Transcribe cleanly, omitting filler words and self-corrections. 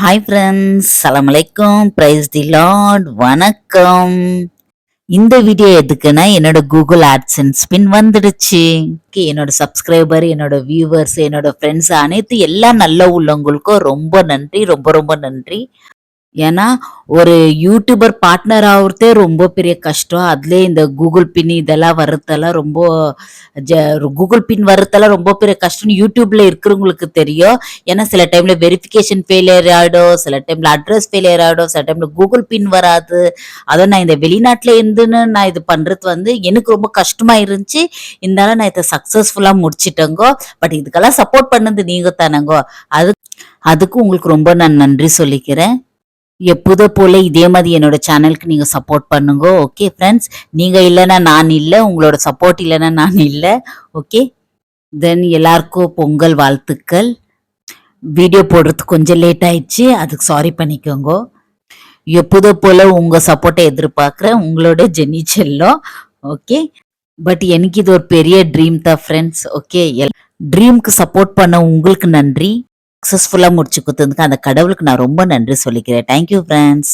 Hi friends, சலாம் அலைக்கும், praise the Lord, வணக்கம். இந்த வீடியோ எதுக்குன்னா என்னோட கூகுள் ஆட்சன்ஸ் பின் வந்துடுச்சு. என்னோட சப்ஸ்கிரைபர், என்னோட வியூவர்ஸ், என்னோட ஃப்ரெண்ட்ஸ் அனைத்து எல்லா நல்ல உள்ளவங்களுக்கும் ரொம்ப நன்றி, ரொம்ப ரொம்ப நன்றி. ஏன்னா ஒரு யூடியூபர் பார்ட்னர் ஆகுறதே ரொம்ப பெரிய கஷ்டம். அதுலேயே இந்த கூகுள் பின் இதெல்லாம் வர்றதெல்லாம் ரொம்ப கூகுள் பின் வர்றதெல்லாம் ரொம்ப பெரிய கஷ்டம்னு யூடியூப்ல இருக்கிறவங்களுக்கு தெரியும். ஏன்னா சில டைம்ல வெரிஃபிகேஷன் ஃபெயிலியர் ஆகிடும், சில டைம்ல அட்ரஸ் ஃபெயிலியர் ஆகிடும், சில டைம்ல கூகுள் பின் வராது. அதுவும் நான் இந்த வெளிநாட்டில் இருந்துன்னு நான் இது பண்ணுறது எனக்கு ரொம்ப கஷ்டமா இருந்துச்சு. இருந்தாலும் நான் இதை சக்ஸஸ்ஃபுல்லாக முடிச்சிட்டேங்கோ. பட் இதுக்கெல்லாம் சப்போர்ட் பண்ணது நீங்கள் தானேங்கோ. அதுக்கு உங்களுக்கு ரொம்ப நான் நன்றி சொல்லிக்கிறேன். எப்போதோ போல இதே மாதிரி என்னோட சேனலுக்கு நீங்க சப்போர்ட் பண்ணுங்க. ஓகே ஃப்ரெண்ட்ஸ், நீங்க இல்லைன்னா நான் இல்லை, உங்களோட சப்போர்ட் இல்லைன்னா நான் இல்லை. ஓகே, தென் எல்லாருக்கும் பொங்கல் வாழ்த்துக்கள். வீடியோ போடுறதுக்கு கொஞ்சம் லேட் ஆயிடுச்சு, அதுக்கு சாரி பண்ணிக்கோங்க. எப்போதோ போல உங்க சப்போர்ட்டை எதிர்பார்க்குறேன். உங்களோட ஜெனி செல்லம். ஓகே, பட் எனக்கு இது ஒரு பெரிய ட்ரீம் தான் ஃப்ரெண்ட்ஸ். ஓகே, ட்ரீம்க்கு சப்போர்ட் பண்ண உங்களுக்கு நன்றி. சக்ஸஸ்ஃபுல்லாக முடிச்சு கொடுத்ததுக்கு அந்த கடவுளுக்கு நான் ரொம்ப நன்றி சொல்லிக்கிறேன். Thank you friends.